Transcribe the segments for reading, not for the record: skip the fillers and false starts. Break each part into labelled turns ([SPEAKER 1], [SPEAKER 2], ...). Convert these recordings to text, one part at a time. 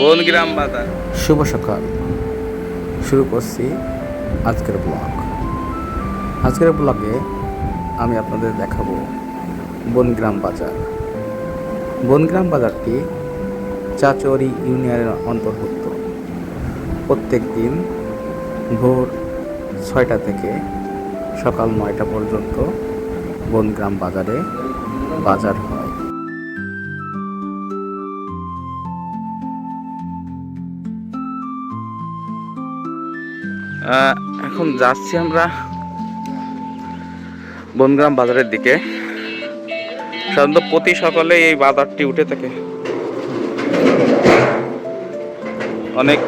[SPEAKER 1] বনগ্রাম বাজার।
[SPEAKER 2] শুভ সকাল, শুরু করছি আজকের ব্লগ। আজকের ব্লগে আমি আপনাদের দেখাবো বনগ্রাম বাজার। বনগ্রাম বাজারটি চাচৌরি ইউনিয়নের অন্তর্ভুক্ত। প্রত্যেক দিন ভোর 6টা থেকে সকাল 9টা পর্যন্ত বনগ্রাম বাজারে বাজার হয়।
[SPEAKER 1] এখন যাচ্ছি আমরা বনগ্রাম বাজারের দিকে। সাধারণত প্রতি সকালে এই বাজারটি উঠে থাকে। অনেক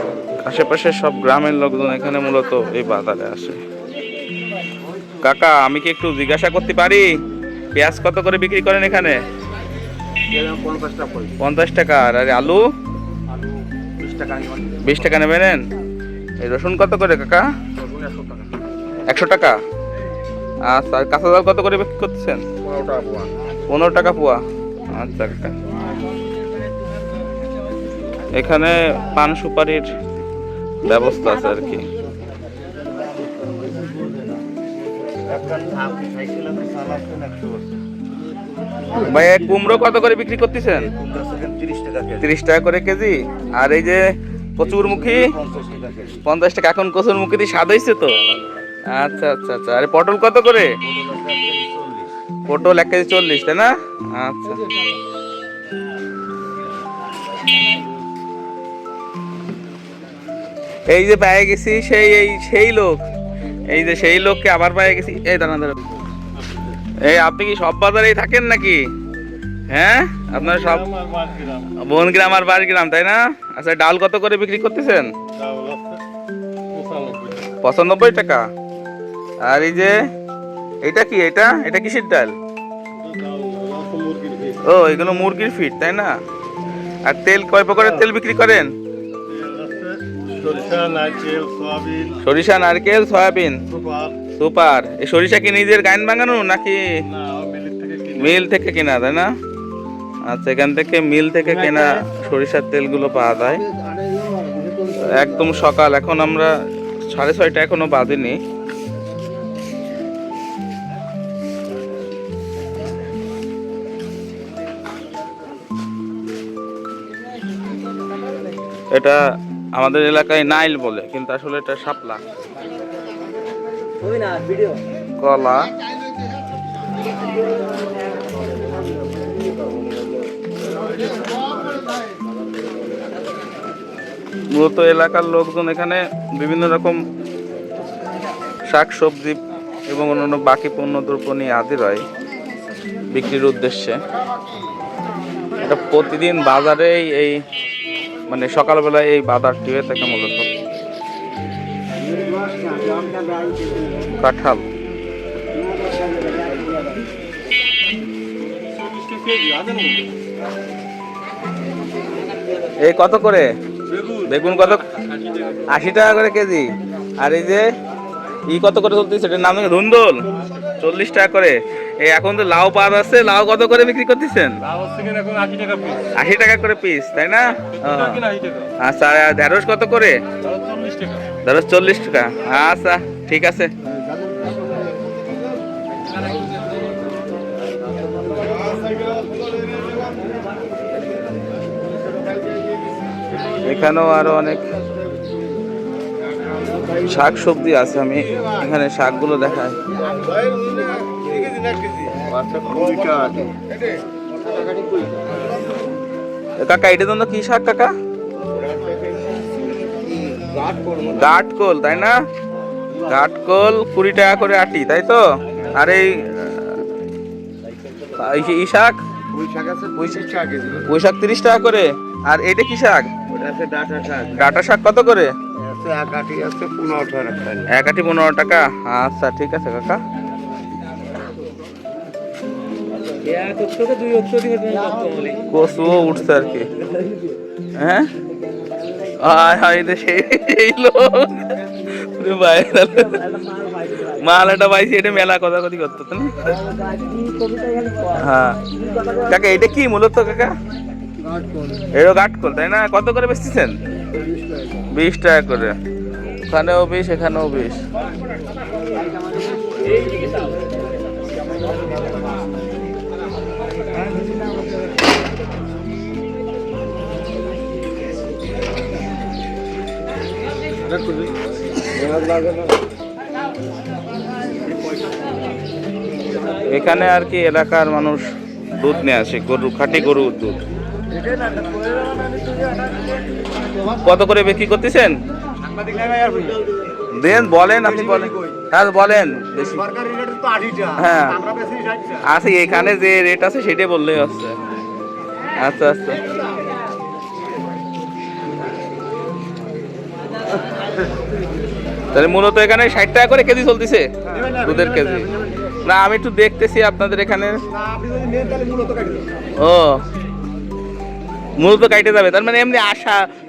[SPEAKER 1] আশেপাশের সব গ্রামের লোকজন এখানে মূলত এই বাজারে আসে। কাকা, আমি কি একটু জিজ্ঞাসা করতে পারি, পেঁয়াজ কত করে বিক্রি করেন এখানে? 50 টাকা। আর আলু 20 টাকা নেবেন। এই রসুন কত করে কাকা? 100 টাকা। আচ্ছা, আর কাঁচা জাল কত করে বিক্রি করতেছেন? 15 টাকা পোয়া। আচ্ছা কাকা, এখানে পান সুপারির ব্যবস্থা আছে আর কি। ভাই, কুমড়ো কত করে বিক্রি করতেছেন? 30 টাকা করে কেজি। আর এই যে কচুরমুখী 50 টাকা। এখন কচুরমুখী দিয়ে স্বাদ হয়েছে তো। আচ্ছা আচ্ছা আচ্ছা। আরে পটল কত করে? পটল 1 কেজি 40, তাই না? আচ্ছা। এই যে পেয়ে গেছি সেই লোক, এই যে সেই লোককে আবার পেয়ে গেছি। এই দাঁড়ান দাঁড়ান, এই আপনি কি সব বাজারেই থাকেন নাকি? হ্যাঁ, আপনার সব বনগ্রাম আর বাড়িগ্রাম, তাই না? আচ্ছা, ডাল কত করে বিক্রি করতেছেন? 95 টাকা। আর এই যে এটা কি, এটা এটা কিসের ডাল? ও, এগুলো মুরগির ফিট, তাই না? আর তেল কয় প্রকারের তেল বিক্রি করেন? সরিষা, নারকেল, সয়াবিন, সুপার। এই সরিষা কি নিজের গাইন বানানো নাকি মিল থেকে কেনা, তাই না? আচ্ছা, এখান থেকে মিল থেকে কেনা সরিষার তেলগুলো পাওয়া যায়। একদম সকাল, এখন আমরা 6:30, এখনো বাজেনি। এটা আমাদের এলাকায় নাইল বলে, কিন্তু আসলে এটা শাপলা। কলা, মূলত এলাকার লোকজন এখানে বিভিন্ন রকম শাক সবজি এবং অন্যান্য বাকি পণ্য দ্রব্য নিয়ে হাজির হয় বিক্রির উদ্দেশ্যে। এটা প্রতিদিন বাজারেই এই মানে সকালবেলায় এই বাজারটি হয়ে থাকে মূলত। কাঁঠাল এই কত করে? বেগুন কত? 80 টাকা করে কেজি। আর এই যে কত করে চলতেছে? এটার নাম ধুন্দল, 40 টাকা করে। এই এখন তো লাউ পাওয়া যাচ্ছে, লাউ কত করে বিক্রি করতেছেন? 80 টাকা করে পিস, তাই না? আচ্ছা, আর ঢেঁড়স কত করে? ঢেঁড়স 40 টাকা। আচ্ছা, ঠিক আছে। এখানেও আরো অনেক শাক সবজি আছে। আমি এখানে শাকগুলো দেখাই। কাকা, এটার জন্য কি শাক কাকা? গাটকোল, তাই না? গাটকোল 20 টাকা করে আটি, তাই তো? আর এই শাক, পুঁই শাক 30 টাকা করে। আর এটা কি শাক? ডাঁটা শাক কত করে? 1 আটি 15 টাকা। আচ্ছা, ঠিক আছে কাকা। কচুও উঠছে আর কি। হ্যাঁ হায় হায়, এটা সেই লোক মাল একটা পাইছি, এটা মেলা কথা কথি করতো না। হ্যাঁ কাকা, এটা কি মূলত কাকা? এটা কাঠকল তাই না? কত করে বেচতেছেন? 20 টাকা করে। ওখানেও 20, এখানেও 20। এখানে আর কি এলাকার মানুষ দুধ নিয়ে আসে, গরু, খাঁটি গরুর দুধ। কত করে বিক্রি করতেছেন? দেন বলেন, আপনি বলেন। হ্যাঁ বলেন। বেশি হ্যাঁ আছে, এখানে যে রেট আছে সেটাই বললেই হচ্ছে। আচ্ছা আচ্ছা, তাহলে মূলত এখানে 60 টাকা করে কেজি চলতেছে দুধের কেজি। না আমি একটু দেখতেছি আপনাদের এখানে। ও মূলত কাইটে যাবে, তার মানে এমনি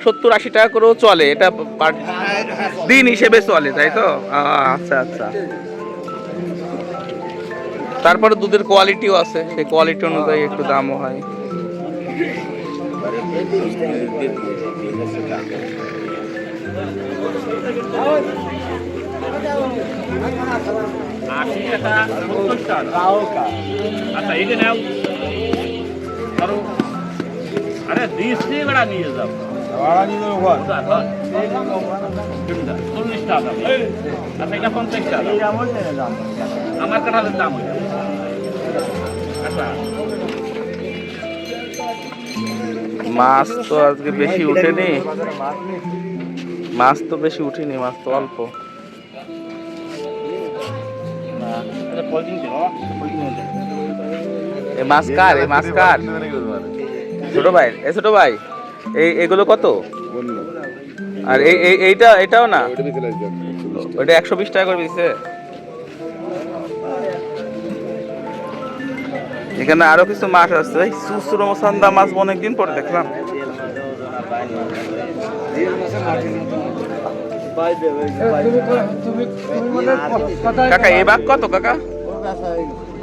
[SPEAKER 1] 70-80 টাকা করেও চলে, এটা দিন হিসেবে চলে তাই তো? আচ্ছা আচ্ছা। তারপরে দুধের কোয়ালিটিও আছে, সেই কোয়ালিটি অনুযায়ী একটু দামও হয়।
[SPEAKER 3] আচ্ছা এই যে নাও, আরে দিস দিয়ে বেড়া নিয়ে যাও, চল্লিশ টাকা। আচ্ছা এটা 50 টাকা আমার কাঁঠালের দাম। আচ্ছা
[SPEAKER 1] মাছ তো আজকে বেশি উঠেনি, মাছ তো বেশি উঠেনি, মাছ তো অল্প। এই মাছ কার? এই মাছ কার? ছোট ভাই। এ ছোট ভাই, এগুলো কত? আর এটাও না, ওইটা 120 টাকা করে দিচ্ছে। এখানে আরো কিছু মাছ আছে, সুসুরো মসান্দা মাছ অনেকদিন পরে দেখলাম। কাকা এই বাঘ কত কাকা?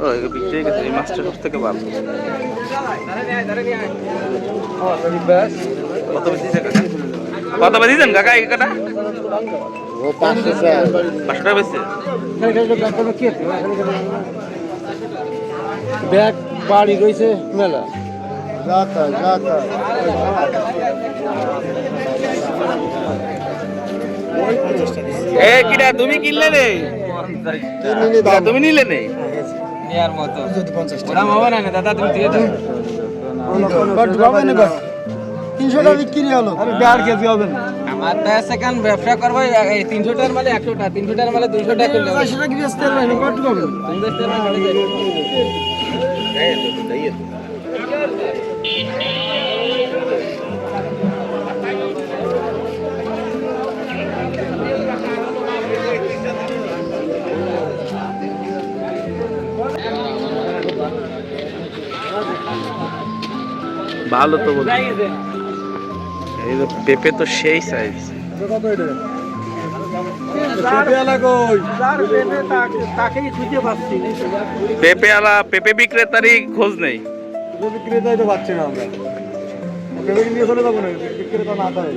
[SPEAKER 1] ও বিক্রি হয়ে গেছে, এই মাছটা সব থেকে ভালো। কত বেশিছে কাকা? কত বেশিছেন কাকা এই কাটা? 500 টাকা বেশি।
[SPEAKER 4] ব্যাগ বাড়ি রয়েছে মেলা।
[SPEAKER 1] এ কিরা তুমি কিনলে নেই? তুমি নিলে নেই?
[SPEAKER 4] নেয়ার মতো ওরা হবে না দাদা, তুমি দিয়ে দাও। 300 টাকা বিক্রি হলো, আরে 1.5 কেজি হবে না। আমার দেশে কেন ব্যবসা করবো? এই 300 টাকার মালে 100 টাকা, 300 টাকার মালে 200 টাকা করলে 400 টাকা কি বেচতে পারবে? কত হবে? তুমি বেচতে পারবে
[SPEAKER 1] ভালো তো বলছি। এই তো পেঁপে তো সেই সাইজ। পেঁপে বিক্রেতারই খোঁজ নেই।
[SPEAKER 4] বিক্রেতাই তো পাচ্ছি না আমরা, পেঁপে নিয়ে চলে যাবো না, বিক্রেতা না থাকে।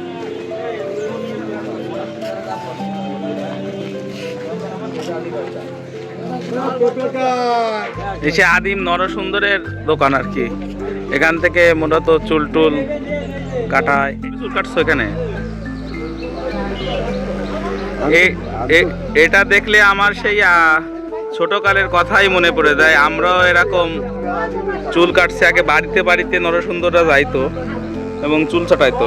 [SPEAKER 1] এসে আদিম নরসুন্দরের দোকান আর কি। এখান থেকে মূলত চুল টুল কাটায়। চুল কাটছো এখানে? এটা দেখলে আমার সেই ছোটকালের কথাই মনে পড়ে যায়। আমরাও এরকম চুল কাটছে আগে, বাড়িতে বাড়িতে নরসুন্দররা যাইতো এবং চুল ছাটাইতো।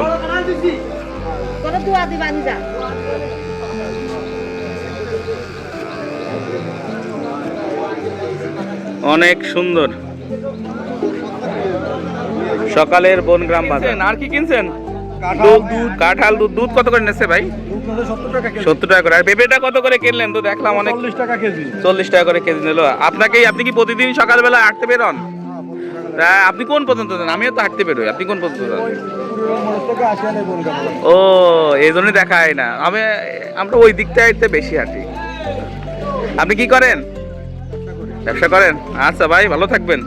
[SPEAKER 1] অনেক সুন্দর সকালের বনগ্রাম বাজার। আর কি কিনছেন? কাঁঠাল দুধ। দুধ কত করে নিচ্ছে ভাই? 70 টাকা করে। আর পেঁপেটা কত করে কিনলেন? তো দেখলাম অনেক
[SPEAKER 4] 40 টাকা কেজি।
[SPEAKER 1] 40 টাকা করে কেজি নিল। আপনি কি প্রতিদিন সকালবেলা হাঁটতে বেরোন? তা আপনি কোন পর্যন্ত যান? আমিও তো হাঁটতে বেরোই, আপনি কোন পর্যন্ত যান? ও, এই জন্যই দেখায় না। আমরা ওই দিকটাতে বেশি হাঁটি। আপনি কি করেন? ব্যবসা করেন? আচ্ছা ভাই, ভালো থাকবেন।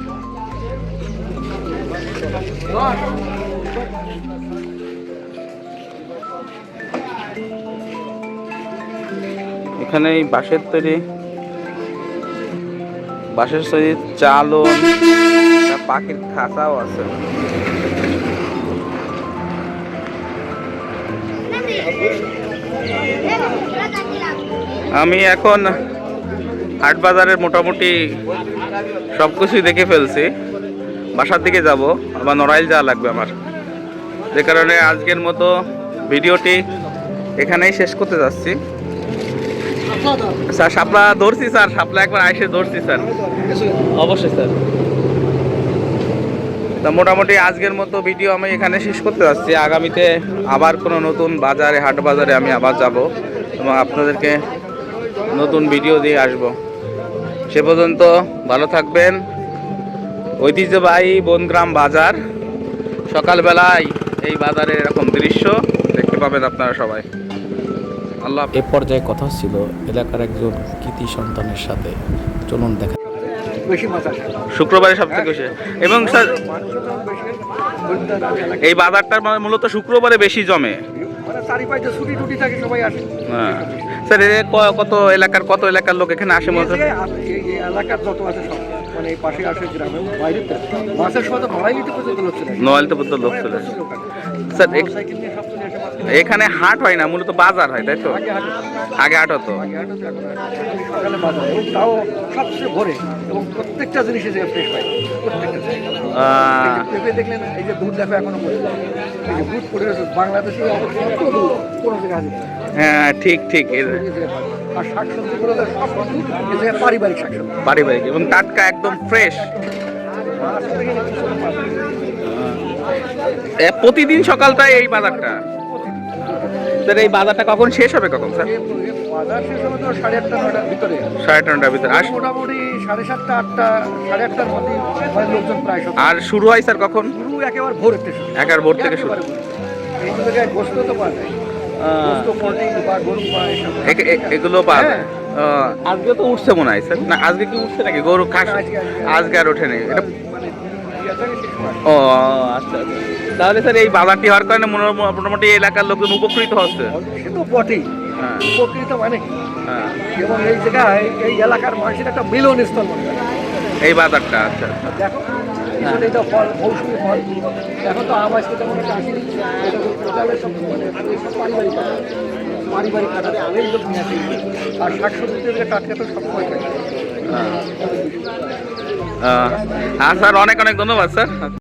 [SPEAKER 1] এখানে এই বাঁশের তৈরি চালন, পাখির খাঁচাও আছে। আমি এখন হাট বাজারের মোটামুটি সব কিছুই দেখে ফেলছি। বাসার দিকে যাব, আবার নড়াইল যাওয়া লাগবে আমার, যে কারণে আজকের মতো ভিডিওটি এখানেই শেষ করতে যাচ্ছি। স্যার শাপলা ধরছি, স্যার শাপলা একবার আইসে ধরছি স্যার, অবশ্যই স্যার। তা মোটামুটি আজকের মতো ভিডিও আমি এখানে শেষ করতে যাচ্ছি। আগামীতে আবার কোনো নতুন বাজারে, হাট বাজারে আমি আবার যাব এবং আপনাদেরকে নতুন ভিডিও দিয়ে আসব। সে পর্যন্ত ভালো থাকবেন। ঐতিহ্যবাহী বনগ্রাম বাজার, সকালবেলায় এই বাজারে এরকম দৃশ্য দেখতে পাবেন আপনারা সবাই। আল্লাহ।
[SPEAKER 2] এ পর্যায়ে কথা ছিল এলাকার একজন কৃতি সন্তানের সাথে। চলুন দেখা।
[SPEAKER 1] শুক্রবারে সব থেকে বেশি, এবং স্যার এই বাজারটা মূলত শুক্রবারে বেশি জমে। হ্যাঁ স্যার, কত এলাকার লোক এখানে আসে মূলত?
[SPEAKER 5] এলাকার যত আছে সব, মানে এই পাশে আসে গ্রামে বাইরে মাছের সময় তো নড়াইলিতে পর্যন্ত লোক চলে আসে।
[SPEAKER 1] নড়াইলিতে পর্যন্ত লোক চলে আসে। স্যার এখানে হাট হয় না, মূলত বাজার হয়, তাই তো? আগে হাট হতো।
[SPEAKER 5] সকালে বাজার, এবং তাও সবচেয়ে ভোরে, এবং প্রত্যেকটা জিনিসের যে ফ্রেশ পাই, প্রত্যেকটা। পেঁপে দেখলেন, এই যে দুধ দেখো এখনো পড়ে, এই যে দুধ পড়ে রয়েছে বাংলাদেশে কোনো জায়গায় আছে।
[SPEAKER 1] হ্যাঁ ঠিক ঠিক।
[SPEAKER 5] আর শাকসবজিগুলো সব এই জায়গায় পারিবারিক শাকসবজি,
[SPEAKER 1] পারিবারিক এবং টাটকা, একদম ফ্রেশ। প্রতিদিন সকালটাই এই বাজারটা। স্যার এই বাজারটা কখন শেষ হবে, কখন স্যার?
[SPEAKER 5] বাজার শেষ হবে তো 8:30 9টার ভিতরে।
[SPEAKER 1] 8:30-9টার ভিতরে। আর
[SPEAKER 5] মোটামুটি 7:30 8টা 8:30টার মধ্যে লোকজন প্রায় সব।
[SPEAKER 1] আর শুরু হয় স্যার কখন?
[SPEAKER 5] শুরু একেবারে ভোর থেকে শুরু।
[SPEAKER 1] একেবারে ভোর থেকে শুরু।
[SPEAKER 5] এই জায়গায় গোস্ত তো পাওয়া যায়, গোস্ত পোলট্রি বা গরু বা এসব।
[SPEAKER 1] এগুলো পাওয়া যায়। আজকে তো উঠছে মনে হয় স্যার, না আজকে কি উঠছে নাকি গরু খাস? আজকে আর ওঠেনি এটা। ও আচ্ছা, তাহলে স্যার এই বাজারটি হওয়ার কারণে মোটামুটি এলাকার লোকজন উপকৃত হচ্ছে।
[SPEAKER 5] সে তো বটেই, উপকৃত মানে কি? এবং এই জায়গায় এই এলাকার মানুষের একটা মিলনস্থল মনে হয়
[SPEAKER 1] এই বাজারটা। আচ্ছা
[SPEAKER 5] দেখো, এখন এটা ফল, মৌসুমি ফল। এখন তো আম আসতে তেমন একটা আসেনি, এটা তো টোটালের সব মানে সব পারিবারিক কাটা এই লোক নিয়ে আসে। আর শাকসবজিতে টাটকা তো সবসময় থাকে।
[SPEAKER 1] স্যার, অনেক অনেক ধন্যবাদ স্যার।